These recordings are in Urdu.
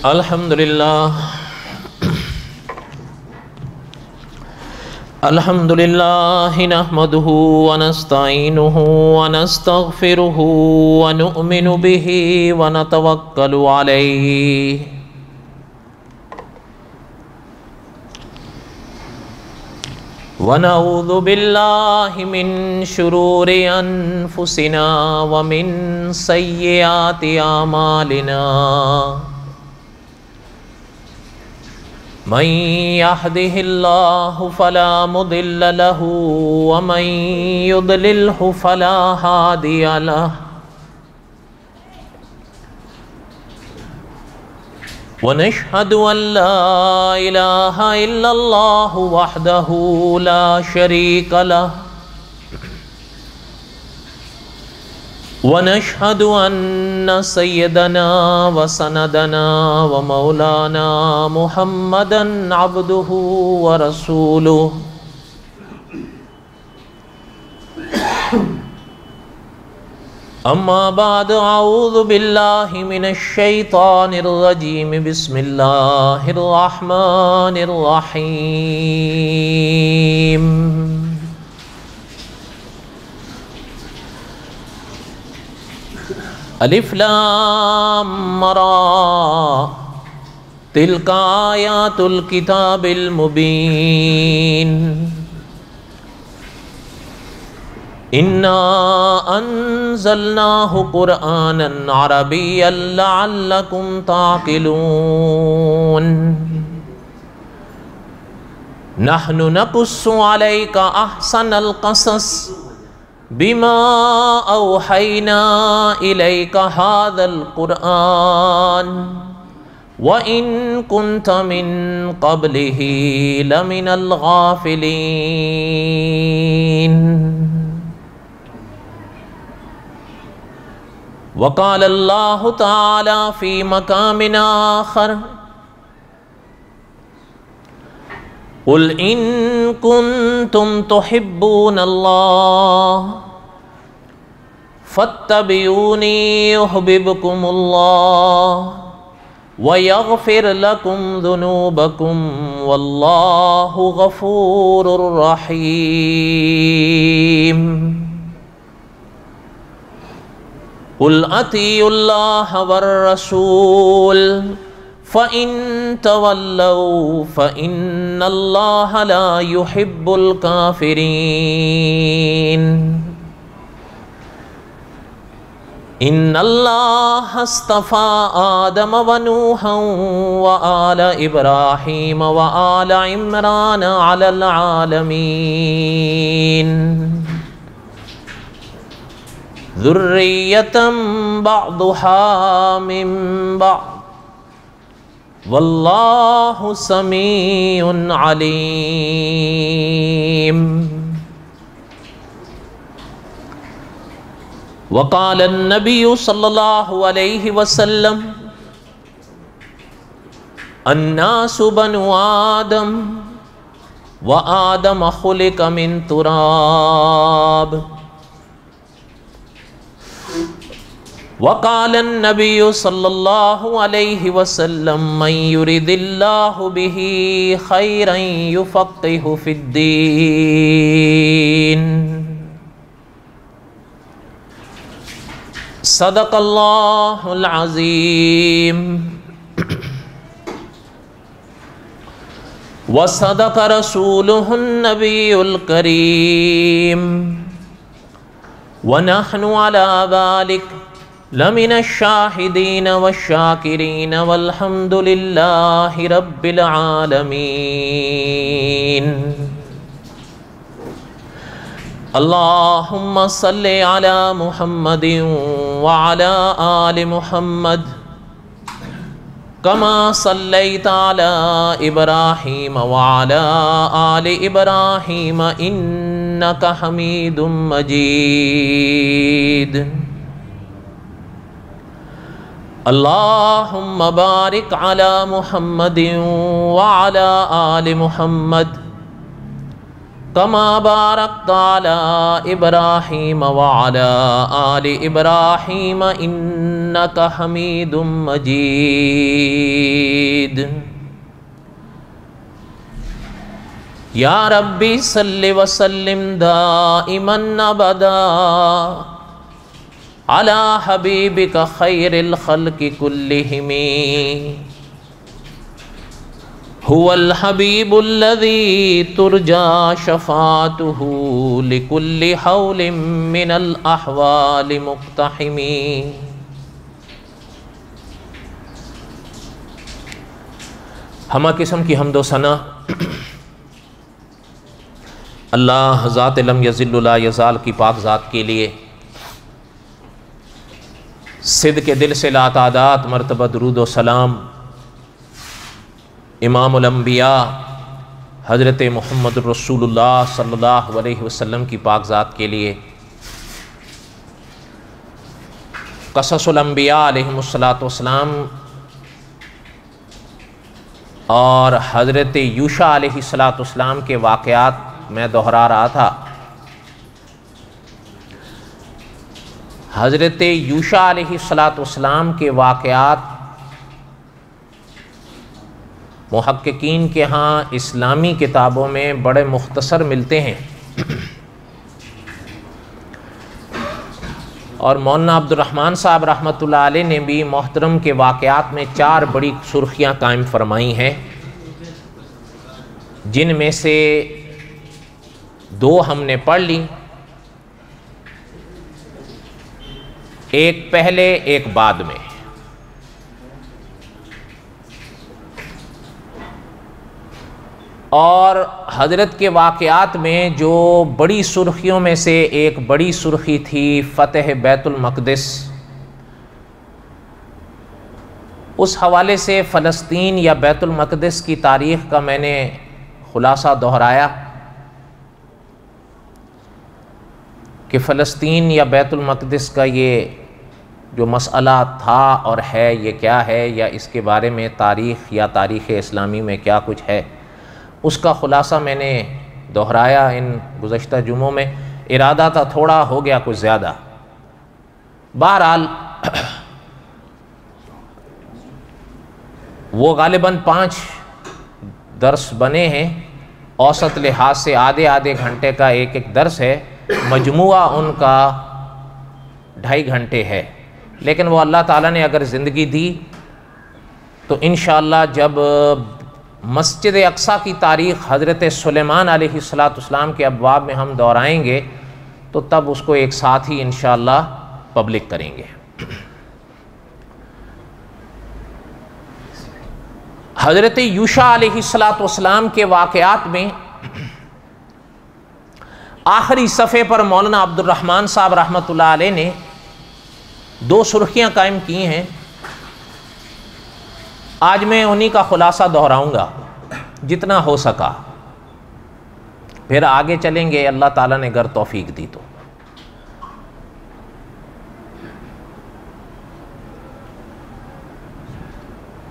الحمدللہ نحمده ونستعینه ونستغفره ونؤمن به ونتوکل علیہ ونعوذ باللہ من شرور انفسنا ومن سیئات اعمالنا من يهده الله فلا مضل له ومن يضلله فلا هادي له ونشهد أن لا إله إلا الله وحده لا شريك له ونشهد أن سيدنا وسندنا ومولانا محمدا عبده ورسوله أما بعد أعوذ بالله من الشيطان الرجيم بسم الله الرحمن الرحيم الف لام را تلك آيات الكتاب المبين إنا أنزلناه قرآنا عربيا لعلكم تعقلون نحن نقص عليك أحسن القصص بما أوحينا إليك هذا القرآن وإن كنت من قبله لمن الغافلين وقال الله تعالى في مقام آخر قل إن كنتم تحبون الله فاتبعوني يحببكم الله ويغفر لكم ذنوبكم والله غفور رحيم قل أطيعوا الله والرسول فإن تولوا فإن الله لا يحب الكافرين إن الله اصطفى آدم ونوحا وآل إبراهيم وآل عمران على العالمين ذرية بعضها من بعض والله سميع عليم وقال النبي صلى الله عليه وسلم الناس بنو آدم وآدم خلق من تراب وقال النبي صلى الله عليه وسلم من يرد الله به خيرا يفقهه في الدين صدق الله العظيم وصدق رسوله النبي الكريم ونحن على ذلك لمن الشاهدين والشاكرين والحمد لله رب العالمين اللهم صل على محمد وعلى آل محمد كما صليت على إبراهيم وعلى آل إبراهيم إنك حميد مجيد اللهم بارك على محمد وعلى آل محمد کما بارکت علی ابراہیم وعلی آل ابراہیم انک حمید مجید۔ یا ربی صلی وسلم دائما ابدا علی حبیبک خیر الخلق کلہم، هو الحبیب الذی ترجا شفاعتہ لکل حول من الاحوال مقتحم۔ ہمہ قسم کی حمد و ثنا اللہ ذات لم یزل لا یزال کی پاک ذات کے لیے، صدق کے دل سے لاتعداد مرتبہ درود و سلام امام الانبیاء حضرت محمد رسول اللہ صلی اللہ علیہ وسلم کی پاک ذات کے لیے، قصص الانبیاء علیہم الصلاۃ اور حضرت یوشع علیہ السلام کے واقعات میں دہرا رہا تھا۔ حضرت یوشع علیہ السلام کے واقعات محققین کے ہاں اسلامی کتابوں میں بڑے مختصر ملتے ہیں، اور مولانا عبد الرحمن صاحب رحمۃ اللہ علیہ نے بھی محترم کے واقعات میں 4 بڑی سرخیاں قائم فرمائی ہیں، جن میں سے 2 ہم نے پڑھ لی، ایک پہلے ایک بعد میں۔ اور حضرت کے واقعات میں جو بڑی سرخیوں میں سے ایک بڑی سرخی تھی فتح بیت المقدس، اس حوالے سے فلسطین یا بیت المقدس کی تاریخ کا میں نے خلاصہ دہرایا کہ فلسطین یا بیت المقدس کا یہ جو مسئلہ تھا اور ہے یہ کیا ہے، یا اس کے بارے میں تاریخ یا تاریخ اسلامی میں کیا کچھ ہے، اس کا خلاصہ میں نے دہرایا ان گزشتہ جمعوں میں۔ ارادہ تھا تھوڑا، ہو گیا کچھ زیادہ۔ بہرحال وہ غالباً 5 درس بنے ہیں، اوسط لحاظ سے آدھے گھنٹے کا ایک درس ہے، مجموعہ ان کا 2.5 گھنٹے ہے، لیکن وہ اللہ تعالیٰ نے اگر زندگی دی تو انشاءاللہ جب مسجد اقصیٰ کی تاریخ حضرت سلیمان علیہ السلام کے ابواب میں ہم دہرائیں گے تو تب اس کو ایک ساتھ ہی انشاءاللہ پبلک کریں گے۔ حضرت یوشع علیہ السلام کے واقعات میں آخری صفحے پر مولانا عبد الرحمن صاحب رحمۃ اللہ علیہ نے 2 سرخیاں قائم کی ہیں، آج میں انہی کا خلاصہ دہراؤں گا جتنا ہو سکا، پھر آگے چلیں گے اللہ تعالیٰ نے اگر توفیق دی تو۔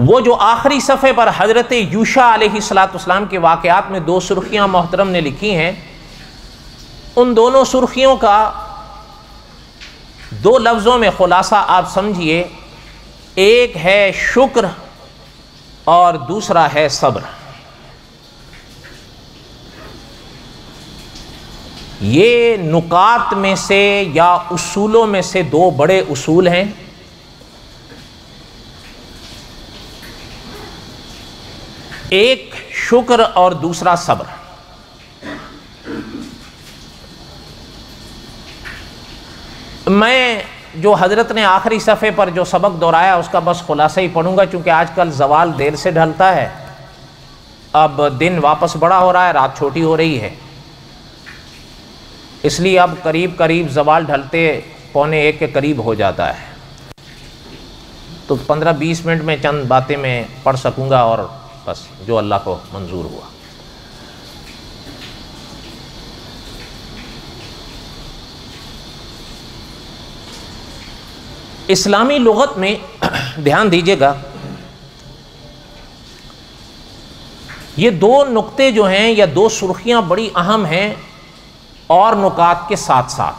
وہ جو آخری صفحے پر حضرت یوشع علیہ السلام کے واقعات میں 2 سرخیاں محترم نے لکھی ہیں، ان دونوں سرخیوں کا 2 لفظوں میں خلاصہ آپ سمجھیے، ایک ہے شکر اور دوسرا ہے صبر۔ یہ نکات میں سے یا اصولوں میں سے 2 بڑے اصول ہیں۔ ایک شکر اور دوسرا صبر۔ میں جو حضرت نے آخری صفحے پر جو سبق دہرایا اس کا بس خلاصہ ہی پڑھوں گا، چونکہ آج کل زوال دیر سے ڈھلتا ہے، اب دن واپس بڑا ہو رہا ہے، رات چھوٹی ہو رہی ہے، اس لیے اب قریب زوال ڈھلتے 1:45 کے قریب ہو جاتا ہے، تو 15-20 منٹ میں چند باتیں میں پڑھ سکوں گا، اور بس جو اللہ کو منظور ہوا۔ اسلامی لغت میں دھیان دیجیے گا، یہ دو نقطے جو ہیں یا دو سرخیاں بڑی اہم ہیں اور نکات کے ساتھ ساتھ،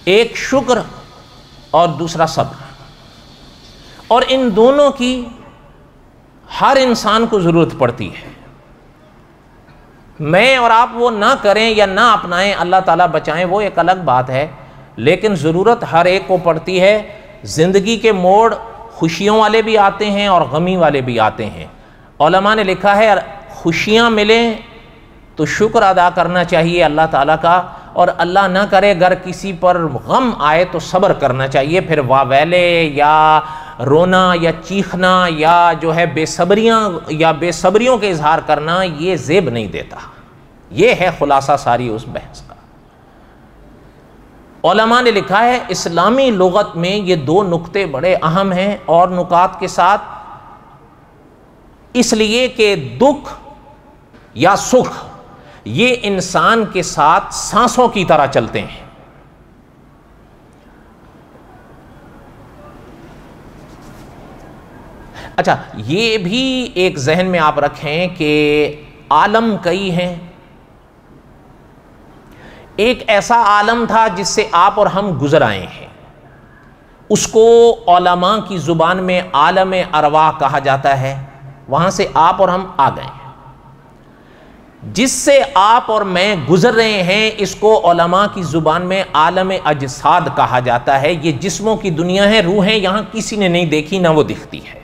ایک شکر اور دوسرا صبر، اور ان دونوں کی ہر انسان کو ضرورت پڑتی ہے۔ میں اور آپ وہ نہ کریں یا نہ اپنائیں، اللہ تعالیٰ بچائیں، وہ ایک الگ بات ہے، لیکن ضرورت ہر ایک کو پڑتی ہے۔ زندگی کے موڑ خوشیوں والے بھی آتے ہیں اور غمی والے بھی آتے ہیں۔ علماء نے لکھا ہے خوشیاں ملیں تو شکر ادا کرنا چاہیے اللہ تعالیٰ کا، اور اللہ نہ کرے اگر کسی پر غم آئے تو صبر کرنا چاہیے۔ پھر واویلے یا رونا یا چیخنا یا جو ہے بے صبریوں کے اظہار کرنا یہ زیب نہیں دیتا۔ یہ ہے خلاصہ ساری اس بحث کا۔ علماء نے لکھا ہے اسلامی لغت میں یہ دو نقطے بڑے اہم ہیں اور نکات کے ساتھ، اس لیے کہ دکھ یا سکھ یہ انسان کے ساتھ سانسوں کی طرح چلتے ہیں۔ اچھا، یہ بھی ایک ذہن میں آپ رکھیں کہ عالم کئی ہیں۔ ایک ایسا عالم تھا جس سے آپ اور ہم گزر آئے ہیں، اس کو علماء کی زبان میں عالم ارواح کہا جاتا ہے، وہاں سے آپ اور ہم آ گئے ہیں۔ جس سے آپ اور میں گزر رہے ہیں اس کو علماء کی زبان میں عالم اجساد کہا جاتا ہے۔ یہ جسموں کی دنیا ہے، روحیں یہاں کسی نے نہیں دیکھی، نہ وہ دکھتی ہے۔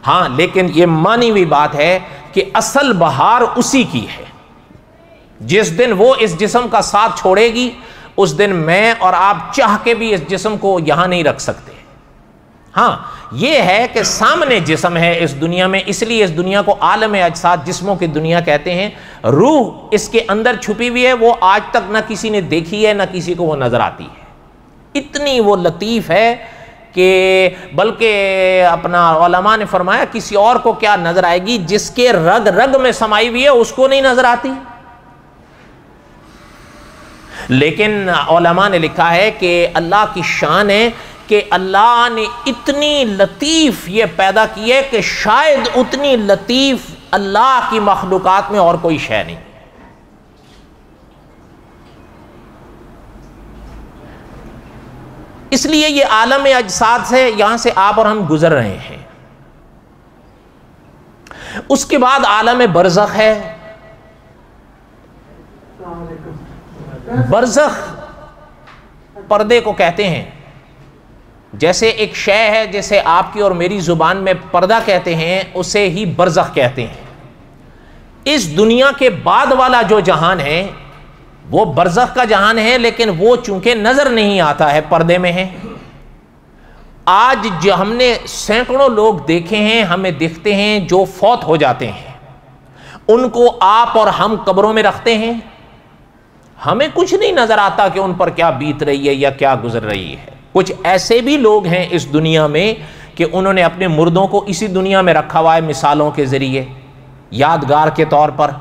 ہاں، لیکن یہ مانی ہوئی بات ہے کہ اصل بہار اسی کی ہے۔ جس دن وہ اس جسم کا ساتھ چھوڑے گی، اس دن میں اور آپ چاہ کے بھی اس جسم کو یہاں نہیں رکھ سکتے۔ ہاں، یہ ہے کہ سامنے جسم ہے اس دنیا میں، اس لیے اس دنیا کو عالم اجساد، جسموں کی دنیا کہتے ہیں۔ روح اس کے اندر چھپی ہوئی ہے، وہ آج تک نہ کسی نے دیکھی ہے، نہ کسی کو وہ نظر آتی ہے۔ اتنی وہ لطیف ہے کہ بلکہ اپنا علماء نے فرمایا کسی اور کو کیا نظر آئے گی، جس کے رگ رگ میں سمائی ہوئی ہے اس کو نہیں نظر آتی۔ لیکن علماء نے لکھا ہے کہ اللہ کی شان ہے کہ اللہ نے اتنی لطیف یہ پیدا کی ہے کہ شاید اتنی لطیف اللہ کی مخلوقات میں اور کوئی شے نہیں۔ اس لیے یہ عالم اجساد سے یہاں سے آپ اور ہم گزر رہے ہیں۔ اس کے بعد عالم برزخ ہے۔ برزخ پردے کو کہتے ہیں، جیسے ایک شے ہے جیسے آپ کی اور میری زبان میں پردہ کہتے ہیں، اسے ہی برزخ کہتے ہیں۔ اس دنیا کے بعد والا جو جہان ہے وہ برزخ کا جہان ہے، لیکن وہ چونکہ نظر نہیں آتا ہے، پردے میں ہے۔ آج جو ہم نے سینکڑوں لوگ دیکھے ہیں، ہمیں دکھتے ہیں، جو فوت ہو جاتے ہیں، ان کو آپ اور ہم قبروں میں رکھتے ہیں، ہمیں کچھ نہیں نظر آتا کہ ان پر کیا بیت رہی ہے یا کیا گزر رہی ہے۔ کچھ ایسے بھی لوگ ہیں اس دنیا میں کہ انہوں نے اپنے مردوں کو اسی دنیا میں رکھا ہوا ہے، مثالوں کے ذریعے، یادگار کے طور پر،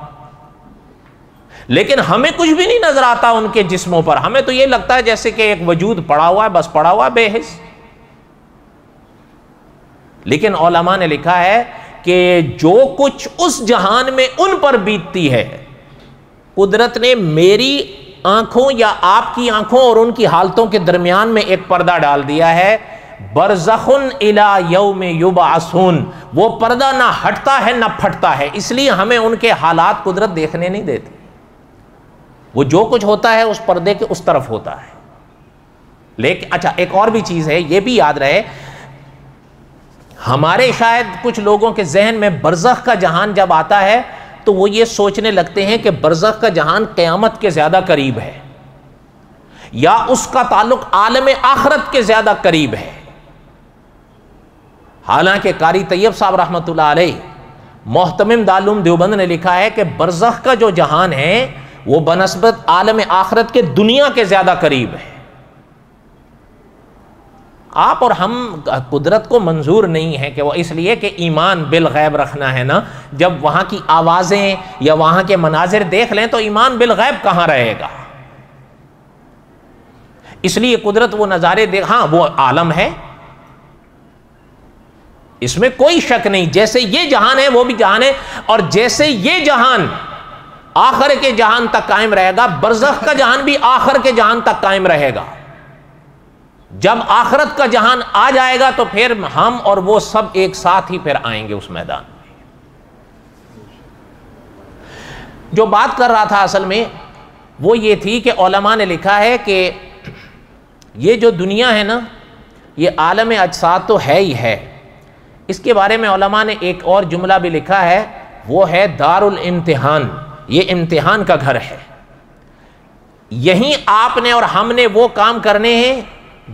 لیکن ہمیں کچھ بھی نہیں نظر آتا ان کے جسموں پر۔ ہمیں تو یہ لگتا ہے جیسے کہ ایک وجود پڑا ہوا ہے، بس پڑا ہوا ہے بے حس۔ لیکن علماء نے لکھا ہے کہ جو کچھ اس جہان میں ان پر بیتتی ہے، قدرت نے میری آنکھوں یا آپ کی آنکھوں اور ان کی حالتوں کے درمیان میں ایک پردہ ڈال دیا ہے، برزخ الی یوم یبعثون۔ وہ پردہ نہ ہٹتا ہے نہ پھٹتا ہے، اس لیے ہمیں ان کے حالات قدرت دیکھنے نہیں دیتی۔ وہ جو کچھ ہوتا ہے اس پردے کے اس طرف ہوتا ہے۔ لیکن اچھا، ایک اور بھی چیز ہے، یہ بھی یاد رہے، ہمارے شاید کچھ لوگوں کے ذہن میں برزخ کا جہان جب آتا ہے تو وہ یہ سوچنے لگتے ہیں کہ برزخ کا جہان قیامت کے زیادہ قریب ہے، یا اس کا تعلق عالم آخرت کے زیادہ قریب ہے۔ حالانکہ قاری طیب صاحب رحمۃ اللہ علیہ، محتمم دارالعلوم دیوبند نے لکھا ہے کہ برزخ کا جو جہان ہے وہ بنسبت عالم آخرت کے دنیا کے زیادہ قریب ہے۔ آپ اور ہم قدرت کو منظور نہیں ہے کہ وہ، اس لیے کہ ایمان بالغیب رکھنا ہے نا۔ جب وہاں کی آوازیں یا وہاں کے مناظر دیکھ لیں تو ایمان بالغیب کہاں رہے گا؟ اس لیے قدرت وہ نظارے دیکھ، ہاں وہ عالم ہے، اس میں کوئی شک نہیں. جیسے یہ جہان ہے وہ بھی جہان ہے, اور جیسے یہ جہان آخر کے جہان تک قائم رہے گا, برزخ کا جہان بھی آخر کے جہان تک قائم رہے گا. جب آخرت کا جہان آ جائے گا تو پھر ہم اور وہ سب ایک ساتھ ہی پھر آئیں گے اس میدان میں. جو بات کر رہا تھا اصل میں وہ یہ تھی کہ علماء نے لکھا ہے کہ یہ جو دنیا ہے نا, یہ عالم اجساد تو ہے ہی ہے. اس کے بارے میں علماء نے ایک اور جملہ بھی لکھا ہے, وہ ہے دار الامتحان. یہ امتحان کا گھر ہے. یہیں آپ نے اور ہم نے وہ کام کرنے ہیں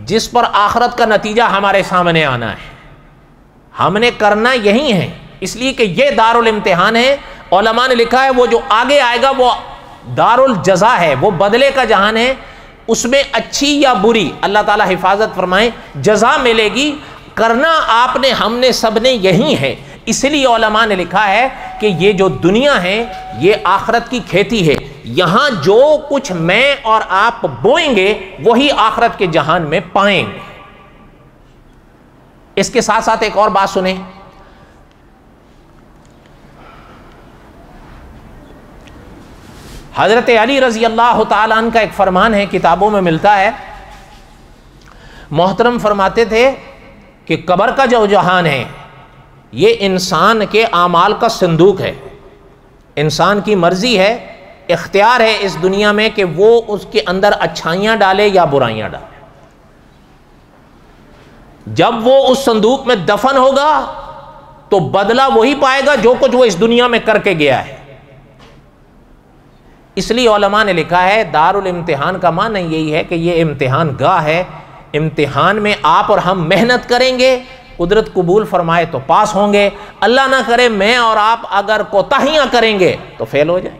جس پر آخرت کا نتیجہ ہمارے سامنے آنا ہے. ہم نے کرنا یہی ہے, اس لیے کہ یہ دار الامتحان ہے. علماء نے لکھا ہے وہ جو آگے آئے گا وہ دار الجزا ہے, وہ بدلے کا جہان ہے. اس میں اچھی یا بری اللہ تعالیٰ حفاظت فرمائے جزا ملے گی. کرنا آپ نے ہم نے سب نے یہی ہے. اس لیے علماء نے لکھا ہے کہ یہ جو دنیا ہے یہ آخرت کی کھیتی ہے. یہاں جو کچھ میں اور آپ بوئیں گے وہی آخرت کے جہان میں پائیں گے. اس کے ساتھ ساتھ ایک اور بات سنیں. حضرت علی رضی اللہ تعالیٰ عنہ کا ایک فرمان ہے, کتابوں میں ملتا ہے. محترم فرماتے تھے کہ قبر کا جو جہان ہے یہ انسان کے اعمال کا صندوق ہے. انسان کی مرضی ہے, اختیار ہے اس دنیا میں کہ وہ اس کے اندر اچھائیاں ڈالے یا برائیاں ڈالے. جب وہ اس صندوق میں دفن ہوگا تو بدلہ وہی پائے گا جو کچھ وہ اس دنیا میں کر کے گیا ہے. اس لیے علماء نے لکھا ہے دار الامتحان کا معنی یہی ہے کہ یہ امتحان گاہ ہے. امتحان میں آپ اور ہم محنت کریں گے, قدرت قبول فرمائے تو پاس ہوں گے, اللہ نہ کرے میں اور آپ اگر کوتاہیاں کریں گے تو فیل ہو جائیں.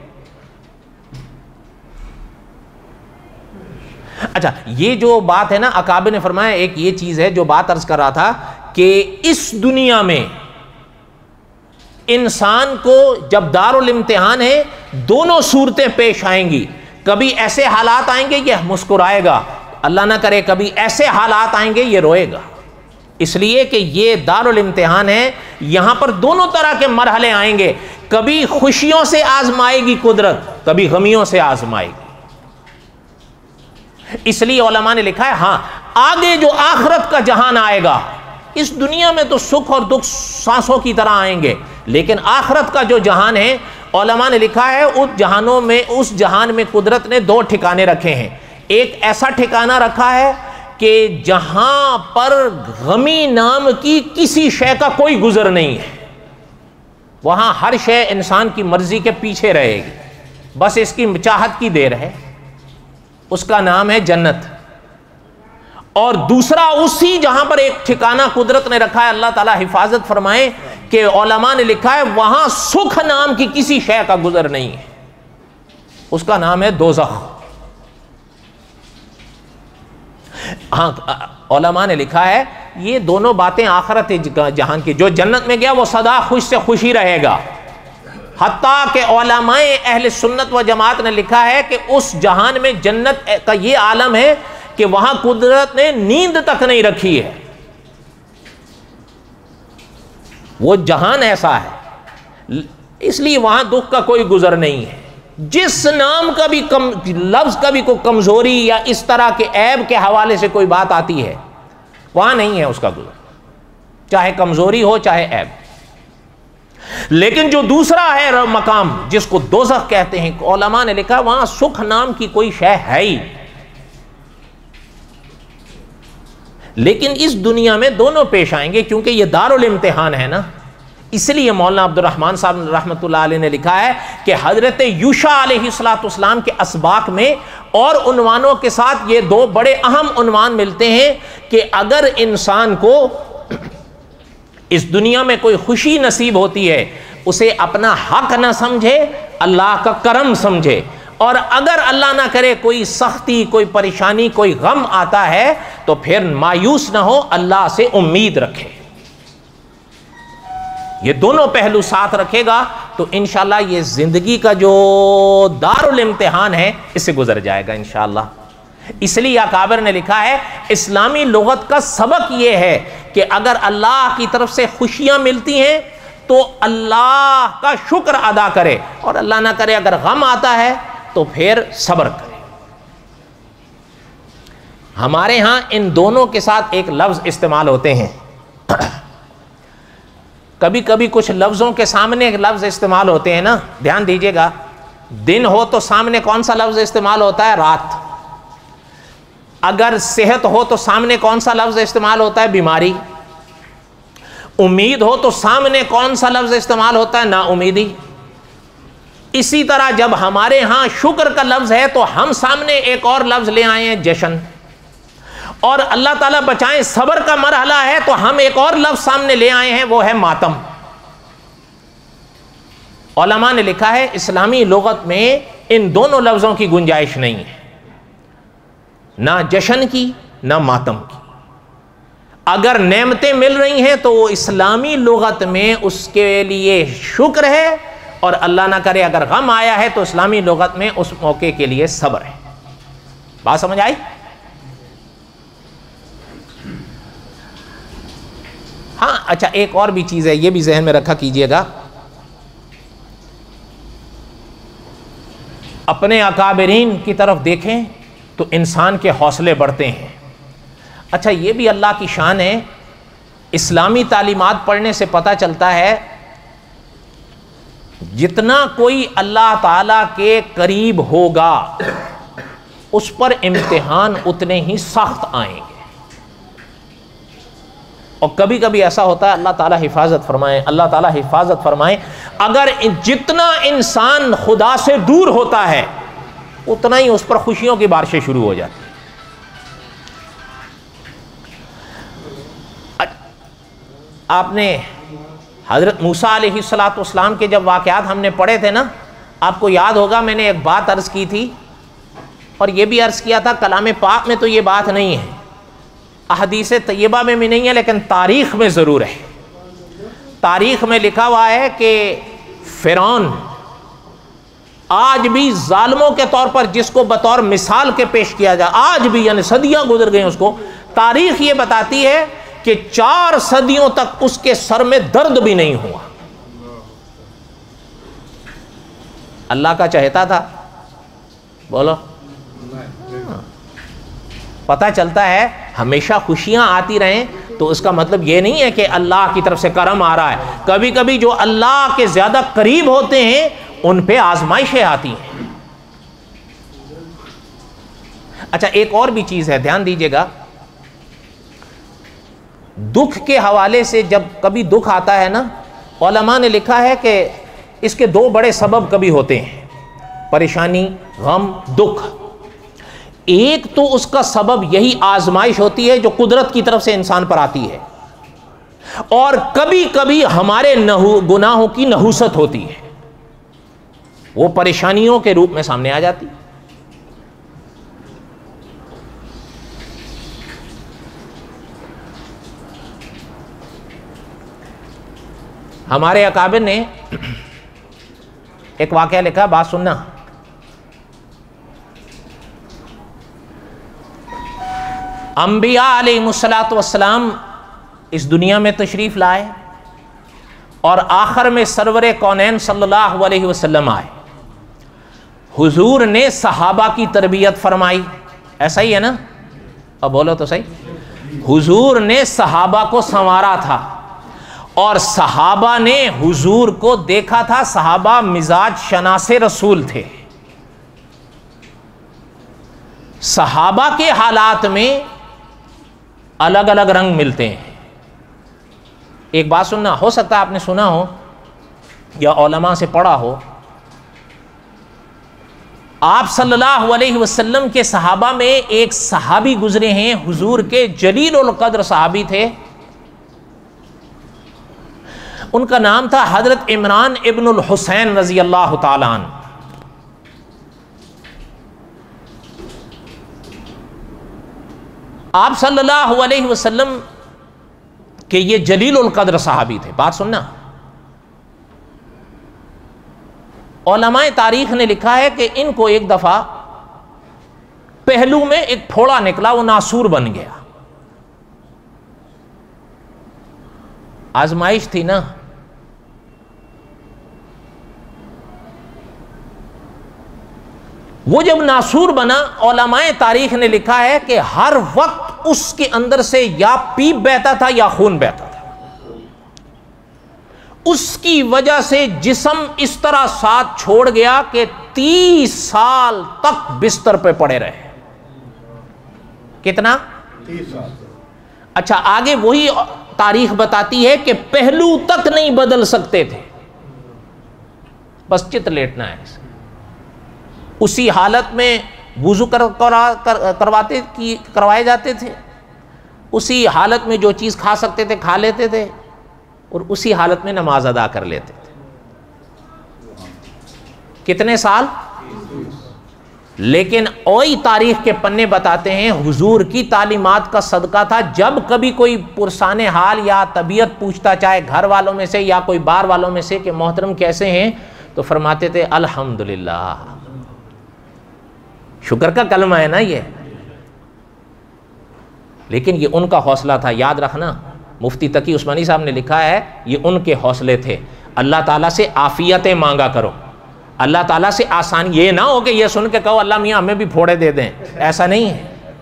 اچھا, یہ جو بات ہے نا اکابر نے فرمایا, ایک یہ چیز ہے جو بات عرض کر رہا تھا کہ اس دنیا میں انسان کو جب دار الامتحان ہے دونوں صورتیں پیش آئیں گی. کبھی ایسے حالات آئیں گے یہ مسکرائے گا, اللہ نہ کرے کبھی ایسے حالات آئیں گے یہ روئے گا. اس لیے کہ یہ دار الامتحان ہے, یہاں پر دونوں طرح کے مرحلے آئیں گے. کبھی خوشیوں سے آزمائے گی قدرت, کبھی غمیوں سے آزمائے گی. اس لیے علماء نے لکھا ہے ہاں آگے جو آخرت کا جہان آئے گا, اس دنیا میں تو سکھ اور دکھ سانسوں کی طرح آئیں گے, لیکن آخرت کا جو جہان ہے علماء نے لکھا ہے اس جہان میں قدرت نے دو ٹھکانے رکھے ہیں. ایک ایسا ٹھکانہ رکھا ہے کہ جہاں پر غمی نام کی کسی شے کا کوئی گزر نہیں ہے, وہاں ہر شے انسان کی مرضی کے پیچھے رہے گی, بس اس کی چاہت کی دیر ہے. اس کا نام ہے جنت. اور دوسرا اسی جہاں پر ایک ٹھکانہ قدرت نے رکھا ہے, اللہ تعالیٰ حفاظت فرمائے, کہ علماء نے لکھا ہے وہاں سکھ نام کی کسی شے کا گزر نہیں ہے, اس کا نام ہے دوزخ. ہاں علماء نے لکھا ہے یہ دونوں باتیں آخرت جہان کی. جو جنت میں گیا وہ سدا خوش سے خوشی رہے گا. حتیٰ کہ علماء اہل سنت و جماعت نے لکھا ہے کہ اس جہان میں جنت کا یہ عالم ہے کہ وہاں قدرت نے نیند تک نہیں رکھی ہے. وہ جہان ایسا ہے, اس لیے وہاں دکھ کا کوئی گزر نہیں ہے. جس نام کا بھی لفظ کا بھی کوئی کمزوری یا اس طرح کے عیب کے حوالے سے کوئی بات آتی ہے وہاں نہیں ہے اس کا گزر, چاہے کمزوری ہو چاہے عیب. لیکن جو دوسرا ہے مقام جس کو دوزخ کہتے ہیں, علماء نے لکھا وہاں سکھ نام کی کوئی شے ہے ہی. لیکن اس دنیا میں دونوں پیش آئیں گے کیونکہ یہ دار الامتحان ہے نا. اس لیے مولانا عبد الرحمن صاحب رحمۃ اللہ علیہ نے لکھا ہے کہ حضرت یوشع علیہ السلام کے اسباق میں اور عنوانوں کے ساتھ یہ دو بڑے اہم عنوان ملتے ہیں کہ اگر انسان کو اس دنیا میں کوئی خوشی نصیب ہوتی ہے اسے اپنا حق نہ سمجھے, اللہ کا کرم سمجھے, اور اگر اللہ نہ کرے کوئی سختی کوئی پریشانی کوئی غم آتا ہے تو پھر مایوس نہ ہو, اللہ سے امید رکھے. یہ دونوں پہلو ساتھ رکھے گا تو انشاءاللہ یہ زندگی کا جو دار الامتحان ہے اس سے گزر جائے گا انشاءاللہ. اس لیے اکابر نے لکھا ہے اسلامی لغت کا سبق یہ ہے کہ اگر اللہ کی طرف سے خوشیاں ملتی ہیں تو اللہ کا شکر ادا کرے، اور اللہ نہ کرے اگر غم آتا ہے تو پھر صبر کرے۔ ہمارے ہاں ان دونوں کے ساتھ ایک لفظ استعمال ہوتے ہیں، کبھی کبھی کچھ لفظوں کے سامنے ایک لفظ استعمال ہوتے ہیں نا، دھیان دیجیے گا، دن ہو تو سامنے کون سا لفظ استعمال ہوتا ہے؟ رات۔ اگر صحت ہو تو سامنے کون سا لفظ استعمال ہوتا ہے؟ بیماری۔ امید ہو تو سامنے کون سا لفظ استعمال ہوتا ہے؟ نا امیدی۔ اسی طرح جب ہمارے ہاں شکر کا لفظ ہے تو ہم سامنے ایک اور لفظ لے آئے ہیں، جشن، اور اللہ تعالیٰ بچائیں صبر کا مرحلہ ہے تو ہم ایک اور لفظ سامنے لے آئے ہیں، وہ ہے ماتم۔ علماء نے لکھا ہے اسلامی لغت میں ان دونوں لفظوں کی گنجائش نہیں ہے، نہ جشن کی نہ ماتم کی۔ اگر نعمتیں مل رہی ہیں تو وہ اسلامی لغت میں اس کے لیے شکر ہے، اور اللہ نہ کرے اگر غم آیا ہے تو اسلامی لغت میں اس موقع کے لیے صبر ہے۔ بات سمجھ آئی؟ ہاں اچھا، ایک اور بھی چیز ہے، یہ بھی ذہن میں رکھا کیجئے گا، اپنے اکابرین کی طرف دیکھیں تو انسان کے حوصلے بڑھتے ہیں۔ اچھا یہ بھی اللہ کی شان ہے، اسلامی تعلیمات پڑھنے سے پتہ چلتا ہے جتنا کوئی اللہ تعالی کے قریب ہوگا اس پر امتحان اتنے ہی سخت آئیں گے، اور کبھی کبھی ایسا ہوتا ہے، اللہ تعالیٰ حفاظت فرمائے، اللہ تعالیٰ حفاظت فرمائے، اگر جتنا انسان خدا سے دور ہوتا ہے اتنا ہی اس پر خوشیوں کی بارشیں شروع ہو جاتی ہیں۔ آپ نے حضرت موسیٰ علیہ السلام کے جب واقعات ہم نے پڑھے تھے نا، آپ کو یاد ہوگا میں نے ایک بات عرض کی تھی، اور یہ بھی عرض کیا تھا کلام پاک میں تو یہ بات نہیں ہے، احادیث طیبہ میں بھی نہیں ہے، لیکن تاریخ میں ضرور ہے۔ تاریخ میں لکھا ہوا ہے کہ فرعون آج بھی ظالموں کے طور پر جس کو بطور مثال کے پیش کیا جائے، آج بھی، یعنی صدیاں گزر گئیں اس کو، تاریخ یہ بتاتی ہے کہ 4 صدیوں تک اس کے سر میں درد بھی نہیں ہوا۔ اللہ کا چہتا تھا، بولو، پتہ چلتا ہے ہمیشہ خوشیاں آتی رہیں تو اس کا مطلب یہ نہیں ہے کہ اللہ کی طرف سے کرم آ رہا ہے، کبھی کبھی جو اللہ کے زیادہ قریب ہوتے ہیں ان پہ آزمائشیں آتی ہیں۔ اچھا ایک اور بھی چیز ہے، دھیان دیجیے گا، دکھ کے حوالے سے جب کبھی دکھ آتا ہے نا، علماء نے لکھا ہے کہ اس کے 2 بڑے سبب کبھی ہوتے ہیں، پریشانی، غم، دکھ۔ ایک تو اس کا سبب یہی آزمائش ہوتی ہے جو قدرت کی طرف سے انسان پر آتی ہے، اور کبھی کبھی ہمارے گناہوں کی نحوست ہوتی ہے، وہ پریشانیوں کے روپ میں سامنے آ جاتی۔ ہمارے اکابر نے ایک واقعہ لکھا، بات سننا۔ انبیاء علیہ السلام اس دنیا میں تشریف لائے، اور آخر میں سرور کونین صلی اللہ علیہ وسلم آئے۔ حضور نے صحابہ کی تربیت فرمائی، ایسا ہی ہے نا؟ اب بولو تو صحیح۔ حضور نے صحابہ کو سنوارا تھا، اور صحابہ نے حضور کو دیکھا تھا، صحابہ مزاج شناس رسول تھے۔ صحابہ کے حالات میں الگ الگ رنگ ملتے ہیں۔ ایک بات سننا، ہو سکتا ہے آپ نے سنا ہو یا علماء سے پڑھا ہو، آپ صلی اللہ علیہ وسلم کے صحابہ میں ایک صحابی گزرے ہیں، حضور کے جلیل القدر صحابی تھے، ان کا نام تھا حضرت عمران ابن الحسین رضی اللہ تعالیٰ عنہ۔ آپ صلی اللہ علیہ وسلم کے یہ جلیل القدر صحابی تھے۔ بات سننا، علماء تاریخ نے لکھا ہے کہ ان کو ایک دفعہ پہلو میں ایک پھوڑا نکلا، وہ ناسور بن گیا. آزمائش تھی نا. وہ جب ناسور بنا، علماء تاریخ نے لکھا ہے کہ ہر وقت اس کے اندر سے یا پیپ بہتا تھا یا خون بہتا تھا. اس کی وجہ سے جسم اس طرح ساتھ چھوڑ گیا کہ 30 سال تک بستر پہ پڑے رہے. کتنا؟ 30 سال. اچھا، آگے وہی تاریخ بتاتی ہے کہ پہلو تک نہیں بدل سکتے تھے، بس چت لیٹنا ہے. اسی حالت میں وضو کروائے جاتے تھے، اسی حالت میں جو چیز کھا سکتے تھے کھا لیتے تھے، اور اسی حالت میں نماز ادا کر لیتے تھے. کتنے سال؟ لیکن وہی تاریخ کے پنے بتاتے ہیں حضور کی تعلیمات کا صدقہ تھا. جب کبھی کوئی پرسان حال یا طبیعت پوچھتا، چاہے گھر والوں میں سے یا کوئی باہر والوں میں سے، کہ محترم کیسے ہیں، تو فرماتے تھے الحمدللہ. شکر کا کلمہ ہے نا یہ. لیکن یہ ان کا حوصلہ تھا. یاد رکھنا، مفتی تقی عثمانی صاحب نے لکھا ہے یہ ان کے حوصلے تھے. اللہ تعالیٰ سے عافیتیں مانگا کرو، اللہ تعالیٰ سے آسانی. یہ نہ ہو کہ یہ سن کے کہو اللہ میاں ہمیں بھی پھوڑے دے دیں، ایسا نہیں ہے.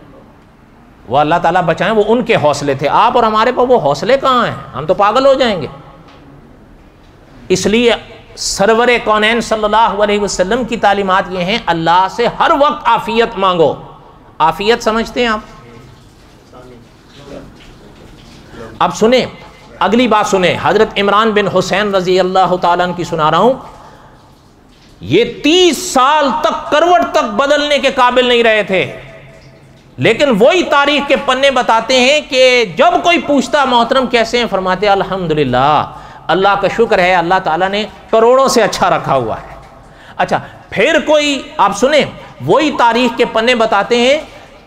وہ اللہ تعالیٰ بچائیں، وہ ان کے حوصلے تھے. آپ اور ہمارے پاس وہ حوصلے کہاں ہیں؟ ہم تو پاگل ہو جائیں گے. اس لیے سرور کونین صلی اللہ علیہ وسلم کی تعلیمات یہ ہیں اللہ سے ہر وقت عافیت مانگو. عافیت سمجھتے ہیں آپ؟ اب سنیں اگلی بات سنیں. حضرت عمران بن حسین رضی اللہ تعالیٰ عنہ کی سنا رہا ہوں. یہ 30 سال تک کروٹ تک بدلنے کے قابل نہیں رہے تھے، لیکن وہی تاریخ کے پنے بتاتے ہیں کہ جب کوئی پوچھتا محترم کیسے ہیں، فرماتے الحمدللہ، اللہ کا شکر ہے، اللہ تعالیٰ نے کروڑوں سے اچھا رکھا ہوا ہے. اچھا، پھر کوئی آپ سنیں، وہی تاریخ کے پنے بتاتے ہیں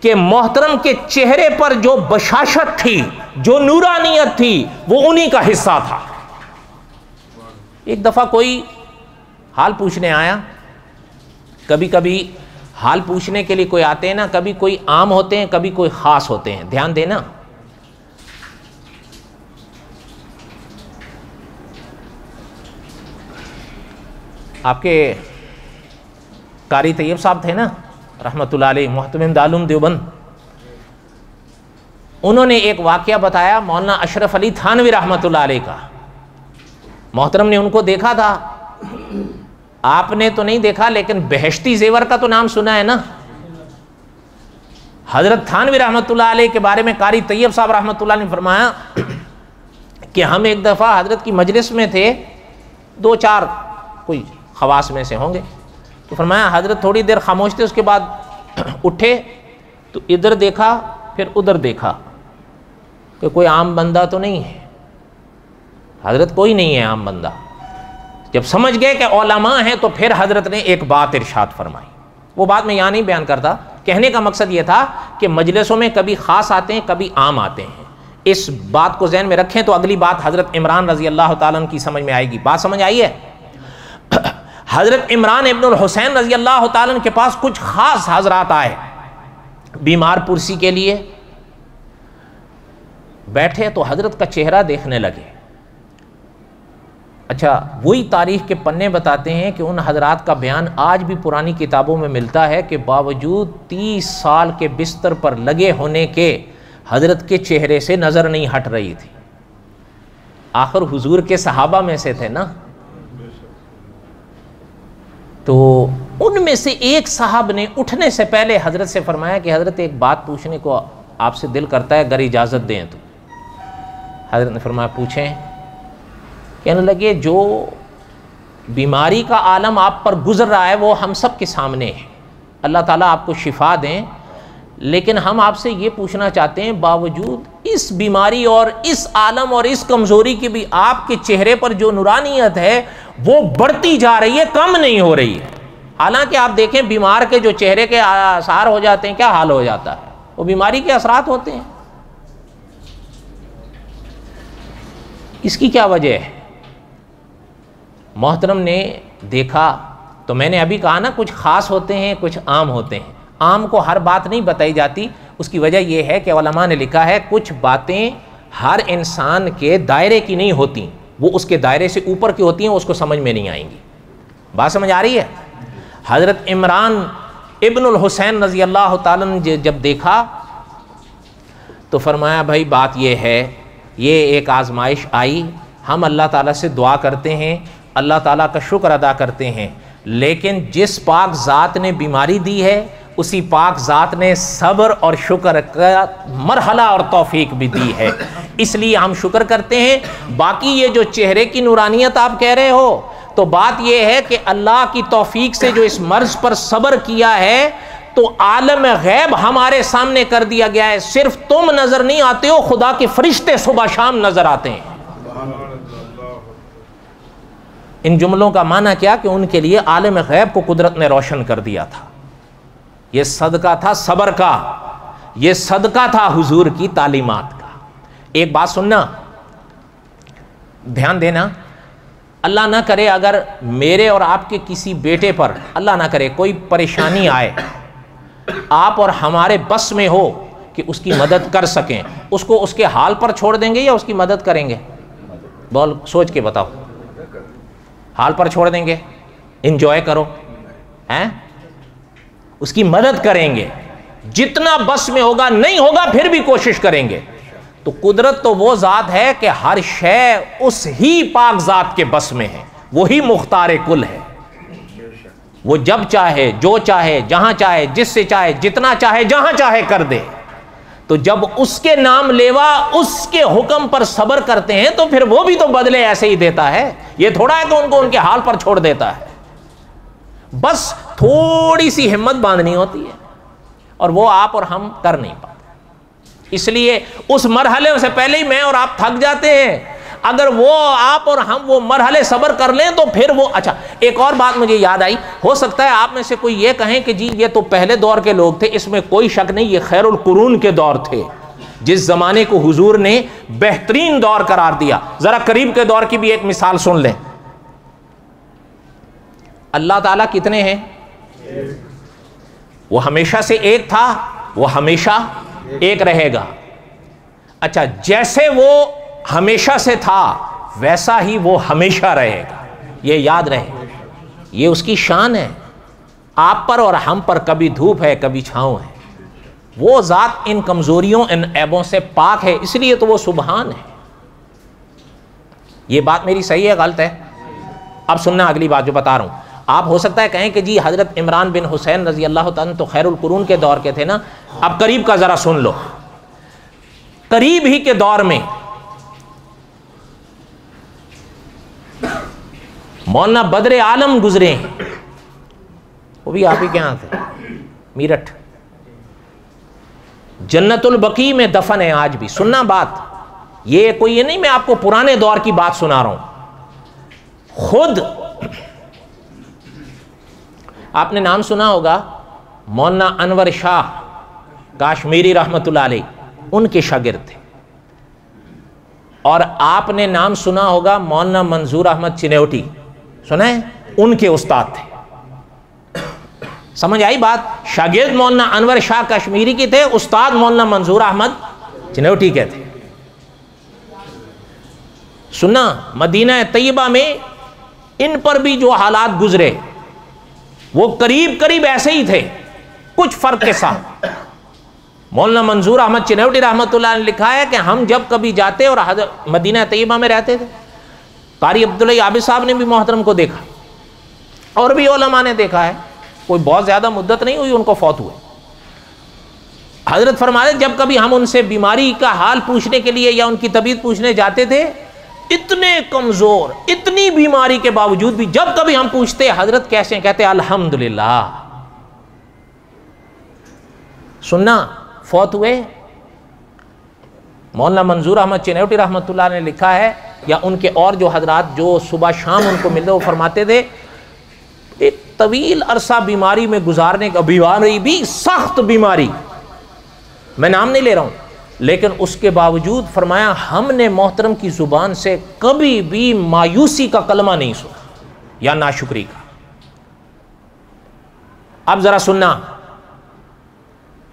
کہ محترم کے چہرے پر جو بشاشت تھی، جو نورانیت تھی، وہ انہی کا حصہ تھا. ایک دفعہ کوئی حال پوچھنے آیا. کبھی کبھی حال پوچھنے کے لیے کوئی آتے ہیں نا، کبھی کوئی عام ہوتے ہیں، کبھی کوئی خاص ہوتے ہیں. دھیان دینا. آپ کے قاری طیب صاحب تھے نا رحمۃ اللہ علیہ، محتمم دارالعلوم دیوبند. انہوں نے ایک واقعہ بتایا مولانا اشرف علی تھانوی رحمۃ اللہ علیہ کا. محترم نے ان کو دیکھا تھا، آپ نے تو نہیں دیکھا، لیکن بہشتی زیور کا تو نام سنا ہے نا. حضرت تھانوی رحمۃ اللہ علیہ کے بارے میں قاری طیب صاحب رحمۃ اللہ علیہ نے فرمایا کہ ہم ایک دفعہ حضرت کی مجلس میں تھے، 2-4 کوئی خواص میں سے ہوں گے، تو فرمایا حضرت تھوڑی دیر خاموش تھے، اس کے بعد اٹھے تو ادھر دیکھا پھر ادھر دیکھا کہ کوئی عام بندہ تو نہیں ہے. حضرت کوئی نہیں ہے عام بندہ. جب سمجھ گئے کہ علماء ہیں تو پھر حضرت نے ایک بات ارشاد فرمائی. وہ بات میں یہاں نہیں بیان کرتا، کہنے کا مقصد یہ تھا کہ مجلسوں میں کبھی خاص آتے ہیں کبھی عام آتے ہیں. اس بات کو ذہن میں رکھیں تو اگلی بات حضرت عمران رضی اللہ تعالیٰ عنہ کی سمجھ میں آئے گی. بات سمجھ آئی ہے؟ حضرت عمران ابن الحسین رضی اللہ تعالیٰ عنہ کے پاس کچھ خاص حضرات آئے بیمار پرسی کے لیے. بیٹھے تو حضرت کا چہرہ دیکھنے لگے. اچھا، وہی تاریخ کے پنے بتاتے ہیں کہ ان حضرات کا بیان آج بھی پرانی کتابوں میں ملتا ہے کہ باوجود 30 سال کے بستر پر لگے ہونے کے حضرت کے چہرے سے نظر نہیں ہٹ رہی تھی. آخر حضور کے صحابہ میں سے تھے نا. تو ان میں سے ایک صاحب نے اٹھنے سے پہلے حضرت سے فرمایا کہ حضرت ایک بات پوچھنے کو آپ سے دل کرتا ہے، اگر اجازت دیں تو. حضرت نے فرمایا پوچھیں. کہنے لگے جو بیماری کا عالم آپ پر گزر رہا ہے وہ ہم سب کے سامنے ہے، اللہ تعالیٰ آپ کو شفا دیں، لیکن ہم آپ سے یہ پوچھنا چاہتے ہیں باوجود اس بیماری اور اس عالم اور اس کمزوری کی بھی آپ کے چہرے پر جو نورانیت ہے وہ بڑھتی جا رہی ہے، کم نہیں ہو رہی ہے. حالانکہ آپ دیکھیں بیمار کے جو چہرے کے آثار ہو جاتے ہیں کیا حال ہو جاتا ہے، وہ بیماری کے اثرات ہوتے ہیں. اس کی کیا وجہ ہے؟ محترم نے دیکھا تو میں نے ابھی کہا نا کچھ خاص ہوتے ہیں کچھ عام ہوتے ہیں. عام کو ہر بات نہیں بتائی جاتی، اس کی وجہ یہ ہے کہ علماء نے لکھا ہے کچھ باتیں ہر انسان کے دائرے کی نہیں ہوتی، وہ اس کے دائرے سے اوپر کی ہوتی ہیں، اس کو سمجھ میں نہیں آئیں گی۔ بات سمجھ آ رہی ہے؟ حضرت عمران ابن الحسین رضی اللہ تعالیٰ نے جب دیکھا تو فرمایا بھائی بات یہ ہے، یہ ایک آزمائش آئی، ہم اللہ تعالیٰ سے دعا کرتے ہیں، اللہ تعالیٰ کا شکر ادا کرتے ہیں، لیکن جس پاک ذات نے بیماری دی ہے اسی پاک ذات نے صبر اور شکر کا مرحلہ اور توفیق بھی دی ہے، اس لیے ہم شکر کرتے ہیں۔ باقی یہ جو چہرے کی نورانیت آپ کہہ رہے ہو، تو بات یہ ہے کہ اللہ کی توفیق سے جو اس مرض پر صبر کیا ہے تو عالم غیب ہمارے سامنے کر دیا گیا ہے، صرف تم نظر نہیں آتے ہو، خدا کے فرشتے صبح شام نظر آتے ہیں۔ ان جملوں کا معنی کیا کہ ان کے لیے عالم غیب کو قدرت نے روشن کر دیا تھا۔ یہ صدقہ تھا صبر کا، یہ صدقہ تھا حضور کی تعلیمات کا۔ ایک بات سننا، دھیان دینا، اللہ نہ کرے اگر میرے اور آپ کے کسی بیٹے پر اللہ نہ کرے کوئی پریشانی آئے، آپ اور ہمارے بس میں ہو کہ اس کی مدد کر سکیں، اس کو اس کے حال پر چھوڑ دیں گے یا اس کی مدد کریں گے؟ بول سوچ کے بتاؤ، حال پر چھوڑ دیں گے؟ انجوائے کرو، ہیں؟ اس کی مدد کریں گے، جتنا بس میں ہوگا، نہیں ہوگا پھر بھی کوشش کریں گے۔ تو قدرت تو وہ ذات ہے کہ ہر شے اس ہی پاک ذات کے بس میں ہے، وہی مختار کل ہے، وہ جب چاہے، جو چاہے، جہاں چاہے، جس سے چاہے، جتنا چاہے، جہاں چاہے کر دے۔ تو جب اس کے نام لیوا اس کے حکم پر صبر کرتے ہیں تو پھر وہ بھی تو بدلے ایسے ہی دیتا ہے، یہ تھوڑا ہے کہ ان کو ان کے حال پر چھوڑ دیتا ہے، بس تھوڑی سی ہمت باندھنی ہوتی ہے، اور وہ آپ اور ہم کر نہیں پاتے۔ اس لیے اس مرحلے سے پہلے ہی میں اور آپ تھک جاتے ہیں، اگر وہ آپ اور ہم وہ مرحلے صبر کر لیں تو پھر وہ اچھا۔ ایک اور بات مجھے یاد آئی، ہو سکتا ہے آپ میں سے کوئی یہ کہیں کہ جی یہ تو پہلے دور کے لوگ تھے، اس میں کوئی شک نہیں، یہ خیر القرون کے دور تھے، جس زمانے کو حضور نے بہترین دور قرار دیا۔ ذرا قریب کے دور کی بھی ایک مثال سن لیں۔ اللہ تعالیٰ کتنے ہیں؟ وہ ہمیشہ سے ایک تھا، وہ ہمیشہ ایک رہے گا۔ اچھا، جیسے وہ ہمیشہ سے تھا ویسا ہی وہ ہمیشہ رہے گا، یہ یاد رہے، یہ اس کی شان ہے۔ آپ پر اور ہم پر کبھی دھوپ ہے، کبھی چھاؤں ہے، وہ ذات ان کمزوریوں، ان عیبوں سے پاک ہے، اس لیے تو وہ سبحان ہے۔ یہ بات میری صحیح ہے غلط ہے؟ اب سننا اگلی بات جو بتا رہا ہوں۔ آپ ہو سکتا ہے کہیں کہ جی حضرت عمران بن حسین رضی اللہ تعالیٰ تو خیر القرون کے دور کے تھے نا، اب قریب کا ذرا سن لو۔ قریب ہی کے دور میں مولانا بدر عالم گزرے ہیں، وہ بھی آپ ہی کے ہاں تھے، میرٹھ، جنت البقیع میں دفن ہے آج بھی۔ سننا بات، یہ کوئی یہ نہیں میں آپ کو پرانے دور کی بات سنا رہا ہوں۔ خود آپ نے نام سنا ہوگا مولانا انور شاہ کاشمیری رحمۃ اللہ علیہ، ان کے شاگرد تھے، اور آپ نے نام سنا ہوگا مولانا منظور احمد چنیوٹی، سنا ہے؟ ان کے استاد تھے۔ سمجھ آئی بات؟ شاگرد مولانا انور شاہ کشمیری کے تھے، استاد مولانا منظور احمد چنیوٹی کے تھے۔ سنا، مدینہ طیبہ میں ان پر بھی جو حالات گزرے وہ قریب قریب ایسے ہی تھے، کچھ فرق کے ساتھ۔ مولانا منظور احمد چنیوٹی رحمۃ اللہ نے لکھا ہے کہ ہم جب کبھی جاتے اور مدینہ طیبہ میں رہتے تھے، قاری عبداللہ عابد صاحب نے بھی محترم کو دیکھا، اور بھی علماء نے دیکھا ہے، کوئی بہت زیادہ مدت نہیں ہوئی ان کو فوت ہوئے۔ حضرت فرماتے جب کبھی ہم ان سے بیماری کا حال پوچھنے کے لیے یا ان کی طبیعت پوچھنے جاتے تھے، اتنے کمزور، اتنی بیماری کے باوجود بھی جب کبھی ہم پوچھتے حضرت کیسے ہیں، کہتے الحمدللہ۔ سننا، فوت ہوئے۔ مولانا منظور احمد چنیوٹی رحمۃ اللہ نے لکھا ہے، یا ان کے اور جو حضرات جو صبح شام ان کو ملتے وہ فرماتے تھے ایک طویل عرصہ بیماری میں گزارنے کا، بیماری بھی سخت بیماری، میں نام نہیں لے رہا ہوں، لیکن اس کے باوجود فرمایا ہم نے محترم کی زبان سے کبھی بھی مایوسی کا کلمہ نہیں سنا یا ناشکری کا۔ اب ذرا سننا،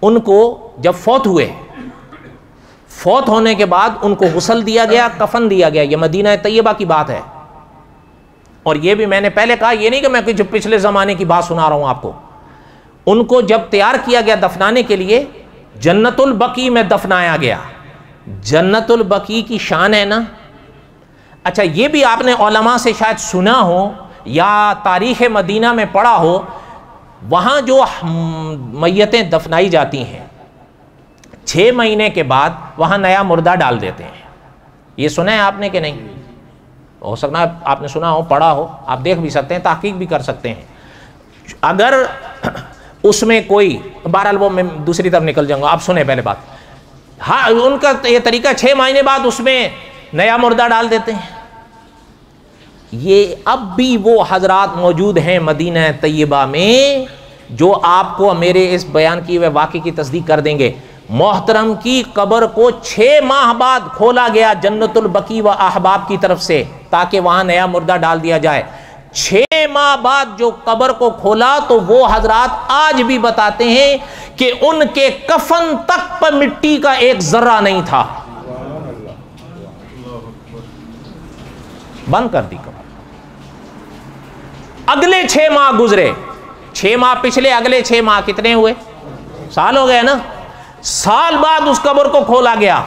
ان کو جب فوت ہوئے، فوت ہونے کے بعد ان کو غسل دیا گیا، کفن دیا گیا. یہ مدینہ طیبہ کی بات ہے. اور یہ بھی میں نے پہلے کہا، یہ نہیں کہ میں کچھ پچھلے زمانے کی بات سنا رہا ہوں آپ کو. ان کو جب تیار کیا گیا دفنانے کے لیے، جنت البقیع میں دفنایا گیا. جنت البقیع کی شان ہے نا. اچھا یہ بھی آپ نے علماء سے شاید سنا ہو یا تاریخ مدینہ میں پڑھا ہو، وہاں جو میتیں دفنائی جاتی ہیں 6 مہینے کے بعد وہاں نیا مردہ ڈال دیتے ہیں. یہ سنا ہے آپ نے کہ نہیں؟ ہو سکتا ہے آپ نے سنا ہو، پڑھا ہو، آپ دیکھ بھی سکتے ہیں، تحقیق بھی کر سکتے ہیں. اگر اس میں کوئی، بہرحال وہ میں دوسری طرف نکل جاؤں گا، آپ سنیں پہلے بات. ہاں ان کا یہ طریقہ 6 مہینے بعد اس میں نیا مردہ ڈال دیتے ہیں. یہ اب بھی وہ حضرات موجود ہیں مدینہ طیبہ میں جو آپ کو میرے اس بیان کی ہوئے واقعے کی تصدیق کر دیں گے. محترم کی قبر کو 6 ماہ بعد کھولا گیا جنت البقیع و احباب کی طرف سے تاکہ وہاں نیا مردہ ڈال دیا جائے. 6 ماہ بعد جو قبر کو کھولا تو وہ حضرات آج بھی بتاتے ہیں کہ ان کے کفن تک پر مٹی کا ایک ذرہ نہیں تھا. بند کر دی قبر. اگلے 6 ماہ گزرے، 6 ماہ پچھلے، اگلے 6 ماہ کتنے ہوئے؟ سال ہو گئے نا. سال بعد اس قبر کو کھولا گیا.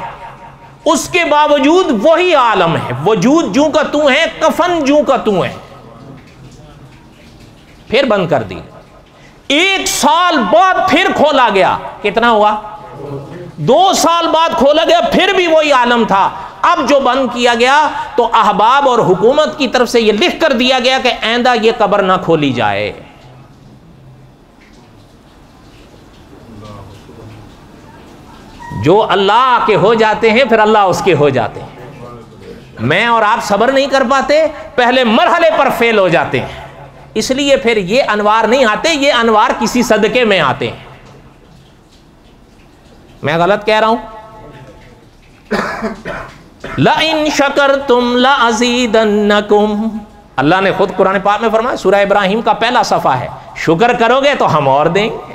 اس کے باوجود وہی عالم ہے، وجود جوں کا توں ہے، کفن جوں کا توں ہے. پھر بند کر دی. 1 سال بعد پھر کھولا گیا. کتنا ہوا؟ 2 سال بعد کھولا گیا، پھر بھی وہی عالم تھا. اب جو بند کیا گیا تو احباب اور حکومت کی طرف سے یہ لکھ کر دیا گیا کہ آئندہ یہ قبر نہ کھولی جائے. جو اللہ کے ہو جاتے ہیں پھر اللہ اس کے ہو جاتے ہیں. میں اور آپ صبر نہیں کر پاتے، پہلے مرحلے پر فیل ہو جاتے ہیں، اس لیے پھر یہ انوار نہیں آتے. یہ انوار کسی صدقے میں آتے ہیں. میں غلط کہہ رہا ہوں؟ لَإِن شَكَرْتُمْ لَأَزِيدَنَّكُمْ. اللہ نے خود قرآن پاک میں فرمایا، سورہ ابراہیم کا پہلا صفحہ ہے، شکر کرو گے تو ہم اور دیں گے.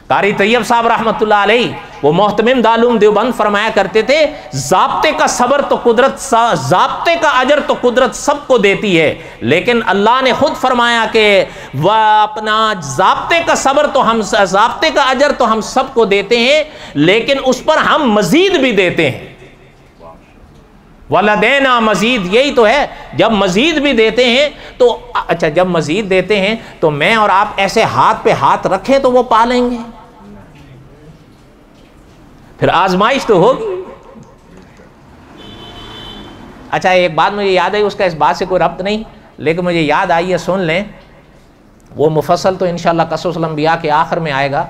قاری طیب صاحب رحمۃ اللہ علیہ وہ محتمم دارالعلوم دیوبند فرمایا کرتے تھے، ضابطے کا صبر تو قدرت، ضابطے کا اجر تو قدرت سب کو دیتی ہے، لیکن اللہ نے خود فرمایا کہ وہ اپنا ضابطے کا صبر تو ہم، ضابطے کا اجر تو ہم سب کو دیتے ہیں، لیکن اس پر ہم مزید بھی دیتے ہیں. وَلَدَيْنَا مزید. یہی تو ہے، جب مزید بھی دیتے ہیں تو اچھا جب مزید دیتے ہیں تو میں اور آپ ایسے ہاتھ پہ ہاتھ رکھیں تو وہ پا لیں گے؟ پھر آزمائش تو ہوگی. اچھا ایک بات مجھے یاد آئی، اس کا اس بات سے کوئی ربط نہیں لیکن مجھے یاد آئی ہے، سن لیں. وہ مفصل تو انشاءاللہ قصص الانبیاء کے آخر میں آئے گا.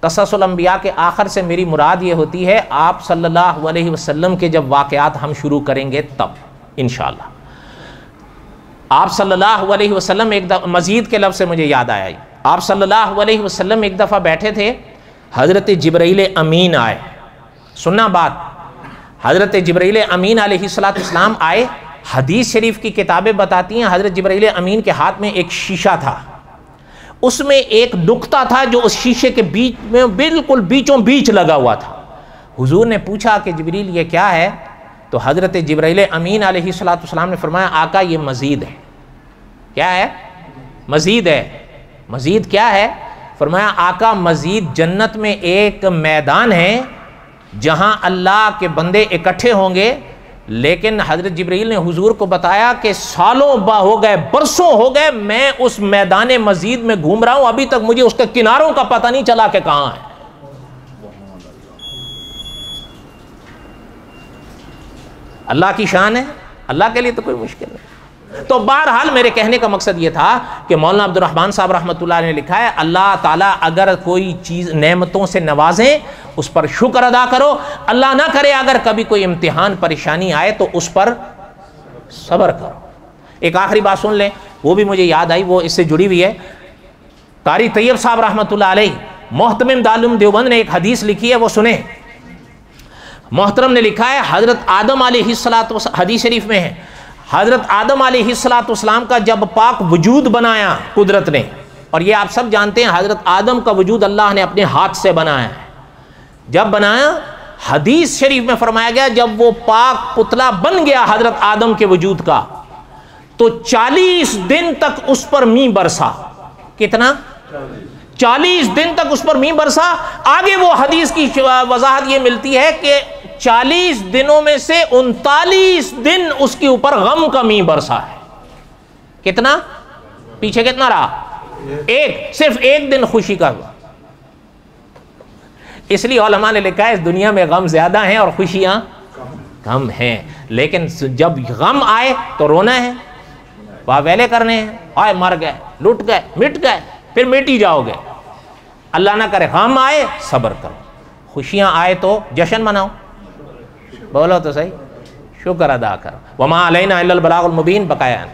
قصص الانبیاء کے آخر سے میری مراد یہ ہوتی ہے آپ صلی اللہ علیہ وسلم کے جب واقعات ہم شروع کریں گے تب انشاءاللہ. آپ صلی اللہ علیہ وسلم ایک دفعہ، مزید کے لفظ سے مجھے یاد آیا، آپ صلی اللہ علیہ وسلم ایک دفعہ بیٹھے تھے، حضرت جبرائیل امین آئے. سننا بات، حضرت جبرائیل امین علیہ السلام آئے. حدیث شریف کی کتابیں بتاتی ہیں حضرت جبرائیل امین کے ہاتھ میں ایک شیشہ تھا، اس میں ایک نقطہ تھا جو اس شیشے کے بیچ میں بالکل بیچوں بیچ لگا ہوا تھا. حضور نے پوچھا کہ جبریل یہ کیا ہے؟ تو حضرت جبرائیل امین علیہ السلام نے فرمایا آقا یہ مزید ہے. کیا ہے؟ مزید ہے. مزید کیا ہے؟ فرمایا آقا مزید جنت میں ایک میدان ہے جہاں اللہ کے بندے اکٹھے ہوں گے، لیکن حضرت جبرائیل نے حضور کو بتایا کہ سالوں ہو گئے، برسوں ہو گئے میں اس میدان مزید میں گھوم رہا ہوں، ابھی تک مجھے اس کے کناروں کا پتہ نہیں چلا کہ کہاں ہے. اللہ کی شان ہے، اللہ کے لیے تو کوئی مشکل نہیں. تو بہرحال میرے کہنے کا مقصد یہ تھا کہ مولانا عبد الرحمن صاحب رحمۃ اللہ نے لکھا ہے اللہ تعالیٰ اگر کوئی چیز نعمتوں سے نوازیں اس پر شکر ادا کرو، اللہ نہ کرے اگر کبھی کوئی امتحان پریشانی آئے تو اس پر صبر کرو. ایک آخری بات سن لیں، وہ بھی مجھے یاد آئی، وہ اس سے جڑی ہوئی ہے. قاری طیب صاحب رحمۃ اللہ علیہ محتمم دارالعلوم دیوبند نے ایک حدیث لکھی ہے، وہ سنیں. محترم نے لکھا ہے حضرت آدم علیہ السلام، حدیث شریف میں ہے، حضرت آدم علیہ السلام کا جب پاک وجود بنایا قدرت نے اور یہ آپ سب جانتے ہیں حضرت آدم کا وجود اللہ نے اپنے ہاتھ سے بنایا ہے. جب بنایا، حدیث شریف میں فرمایا گیا جب وہ پاک پتلا بن گیا حضرت آدم کے وجود کا تو 40 دن تک اس پر می برسا. کتنا؟ 40 دن تک اس پر می برسا. آگے وہ حدیث کی وضاحت یہ ملتی ہے کہ 40 دنوں میں سے 39 دن اس کے اوپر غم کا می برسا ہے. کتنا؟ پیچھے کتنا رہا؟ صرف ایک دن خوشی کا ہوا. اس لیے علماء نے لکھا ہے اس دنیا میں غم زیادہ ہیں اور خوشیاں کم ہیں، لیکن جب غم آئے تو رونا ہے، واویلے کرنے ہیں. آئے مر گئے، لٹ گئے، مٹ گئے، پھر مٹ ہی جاؤ گے. اللہ نہ کرے غم آئے صبر کرو، خوشیاں آئے تو جشن مناؤ. بولو تو صحیح، شکر ادا کرو. وما علینا الا البلاغ المبین. بقایا